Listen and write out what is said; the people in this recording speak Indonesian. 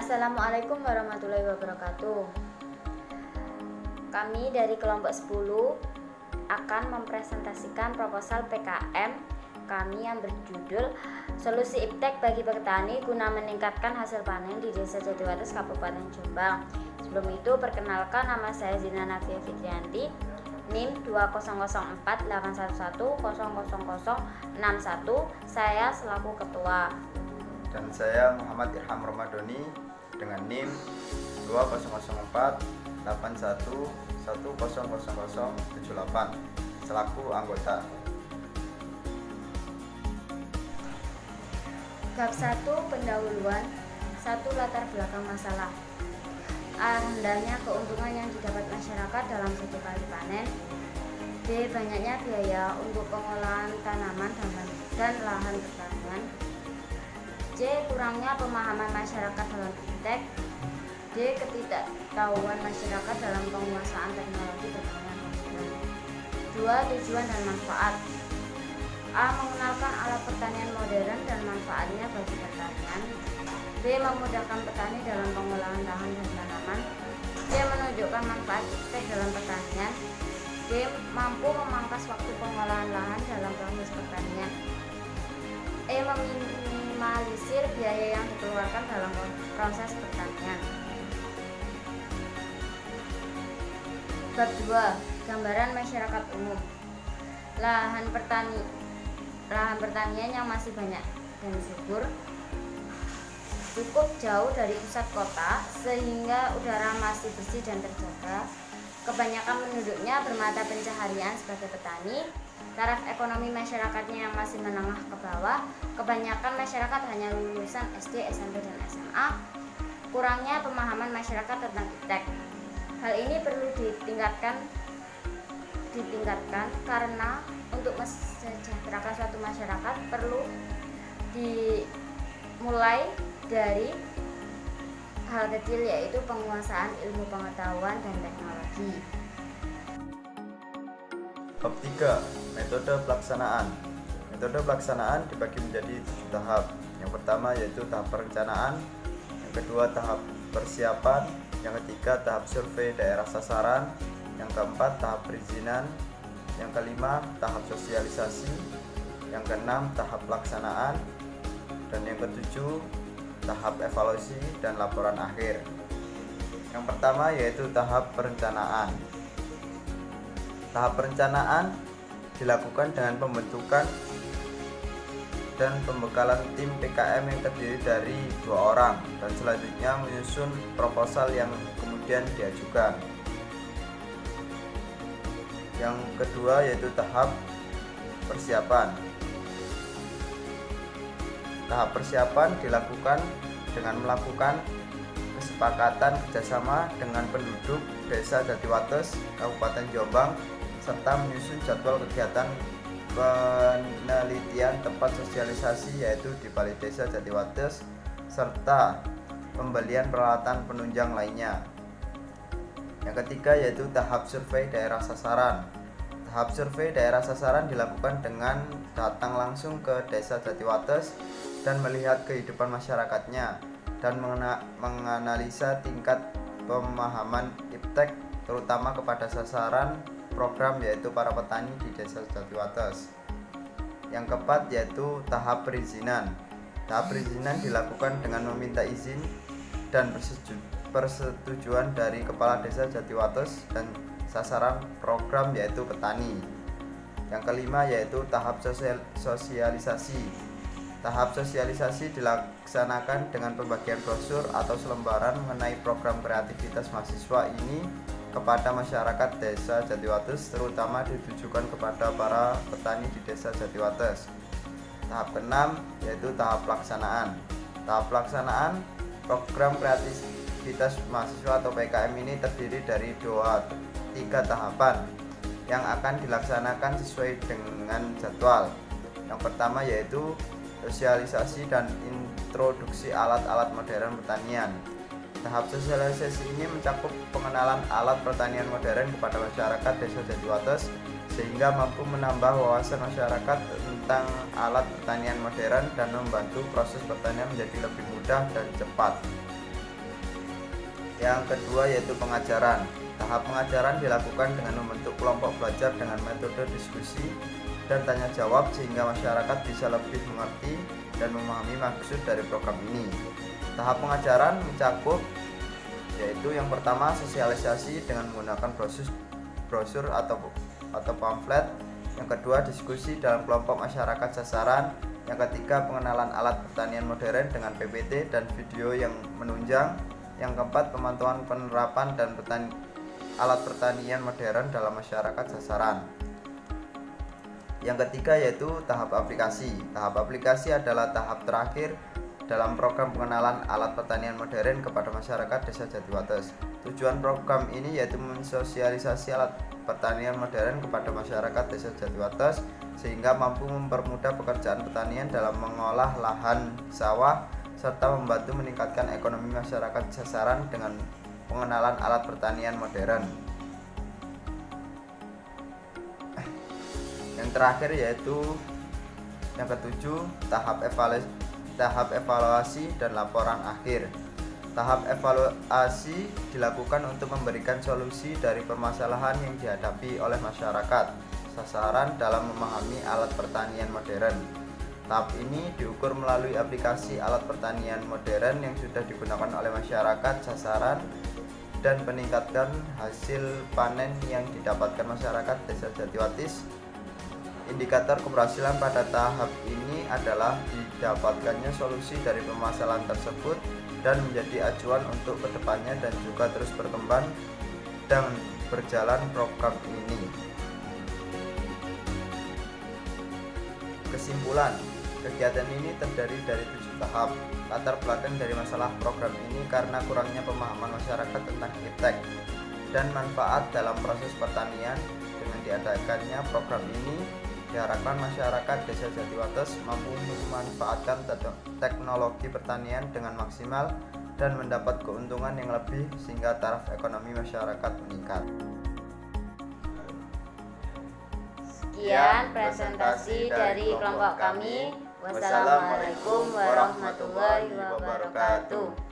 Assalamualaikum warahmatullahi wabarakatuh. Kami dari kelompok 10 akan mempresentasikan proposal PKM kami yang berjudul Solusi Iptek bagi Petani guna meningkatkan hasil panen di Desa Jatiwates, Kabupaten Jombang. Sebelum itu, perkenalkan, nama saya Zina Nafia Fitrianti, NIM 200481100061. Saya selaku ketua. Dan saya Muhammad Irham Ramadhani dengan NIM 200481100078 selaku anggota. Bab 1 pendahuluan. 1. Latar belakang masalah. Rendahnya keuntungan yang didapat masyarakat dalam satu kali panen. B. Banyaknya biaya untuk pengolahan tanaman dan lahan pertanian. C. Kurangnya pemahaman masyarakat dalam iptek. D. Ketidaktahuan masyarakat dalam penguasaan teknologi pertanian modern. 2. Tujuan dan manfaat. A. Mengenalkan alat pertanian modern dan manfaatnya bagi pertanian. B. Memudahkan petani dalam pengolahan lahan dan tanaman. C. Menunjukkan manfaat iptek dalam pertanian. D. Mampu memangkas waktu pengolahan lahan dalam proses pertanian. E. Meminimalisir biaya yang dikeluarkan dalam proses pertanian. Bab 2. Gambaran masyarakat umum. Lahan pertanian yang masih banyak dan subur, cukup jauh dari pusat kota sehingga udara masih bersih dan terjaga. Kebanyakan penduduknya bermata pencaharian sebagai petani. Taraf ekonomi masyarakatnya yang masih menengah ke bawah. Kebanyakan masyarakat hanya lulusan SD, SMP, dan SMA. Kurangnya pemahaman masyarakat tentang iptek. Hal ini perlu ditingkatkan karena untuk mesejahterakan suatu masyarakat perlu dimulai dari hal kecil, yaitu penguasaan ilmu pengetahuan dan teknologi. Bab 3. Metode pelaksanaan. Metode pelaksanaan dibagi menjadi 7 tahap. Yang pertama yaitu tahap perencanaan, yang kedua tahap persiapan, yang ketiga tahap survei daerah sasaran, yang keempat tahap perizinan, yang kelima tahap sosialisasi, yang keenam tahap pelaksanaan, dan yang ketujuh tahap evaluasi dan laporan akhir. Yang pertama yaitu tahap perencanaan. Tahap perencanaan dilakukan dengan pembentukan dan pembekalan tim PKM yang terdiri dari 2 orang, dan selanjutnya menyusun proposal yang kemudian diajukan. Yang kedua yaitu tahap persiapan. Tahap persiapan dilakukan dengan melakukan kesepakatan kerjasama dengan penduduk Desa Jatiwates, Kabupaten Jombang, serta menyusun jadwal kegiatan penelitian tempat sosialisasi yaitu di Balai Desa Jatiwates, serta pembelian peralatan penunjang lainnya. Yang ketiga yaitu tahap survei daerah sasaran. Tahap survei daerah sasaran dilakukan dengan datang langsung ke Desa Jatiwates dan melihat kehidupan masyarakatnya dan menganalisa tingkat pemahaman iptek terutama kepada sasaran program yaitu para petani di Desa Jatiwates. Yang keempat yaitu tahap perizinan. Tahap perizinan dilakukan dengan meminta izin dan persetujuan dari Kepala Desa Jatiwates dan sasaran program yaitu petani. Yang kelima yaitu tahap sosialisasi. Tahap sosialisasi dilaksanakan dengan pembagian brosur atau selembaran mengenai program kreativitas mahasiswa ini kepada masyarakat Desa Jatiwates, terutama ditujukan kepada para petani di Desa Jatiwates. Tahap keenam yaitu tahap pelaksanaan. Tahap pelaksanaan program kreativitas mahasiswa atau PKM ini terdiri dari 3 tahapan yang akan dilaksanakan sesuai dengan jadwal. Yang pertama yaitu sosialisasi dan introduksi alat-alat modern pertanian. Tahap sosialisasi ini mencakup pengenalan alat pertanian modern kepada masyarakat Desa Jatiwates sehingga mampu menambah wawasan masyarakat tentang alat pertanian modern dan membantu proses pertanian menjadi lebih mudah dan cepat. Yang kedua yaitu pengajaran. Tahap pengajaran dilakukan dengan membentuk kelompok belajar dengan metode diskusi dan tanya jawab sehingga masyarakat bisa lebih mengerti dan memahami maksud dari program ini. Tahap pengajaran mencakup yaitu yang pertama sosialisasi dengan menggunakan brosur atau pamflet. Yang kedua diskusi dalam kelompok masyarakat sasaran. Yang ketiga pengenalan alat pertanian modern dengan PPT dan video yang menunjang. Yang keempat pemantauan penerapan dan alat pertanian modern dalam masyarakat sasaran. Yang ketiga yaitu tahap aplikasi. Tahap aplikasi adalah tahap terakhir dalam program pengenalan alat pertanian modern kepada masyarakat Desa Jatiwates. Tujuan program ini yaitu mensosialisasi alat pertanian modern kepada masyarakat Desa Jatiwates sehingga mampu mempermudah pekerjaan pertanian dalam mengolah lahan sawah serta membantu meningkatkan ekonomi masyarakat sasaran dengan pengenalan alat pertanian modern. Yang terakhir yaitu yang ketujuh, tahap evaluasi dan laporan akhir. Tahap evaluasi dilakukan untuk memberikan solusi dari permasalahan yang dihadapi oleh masyarakat sasaran dalam memahami alat pertanian modern. Tahap ini diukur melalui aplikasi alat pertanian modern yang sudah digunakan oleh masyarakat sasaran dan meningkatkan hasil panen yang didapatkan masyarakat Desa Jatiwates. Indikator keberhasilan pada tahap ini adalah didapatkannya solusi dari permasalahan tersebut dan menjadi acuan untuk kedepannya dan juga terus berkembang dan berjalan program ini. Kesimpulan, kegiatan ini terdiri dari 7 tahap. Latar belakang dari masalah program ini karena kurangnya pemahaman masyarakat tentang iptek dan manfaat dalam proses pertanian. Dengan diadakannya program ini, diharapkan masyarakat Desa Jatiwates mampu memanfaatkan teknologi pertanian dengan maksimal dan mendapat keuntungan yang lebih sehingga taraf ekonomi masyarakat meningkat. Sekian presentasi dari kelompok kami. Wassalamualaikum warahmatullahi wabarakatuh.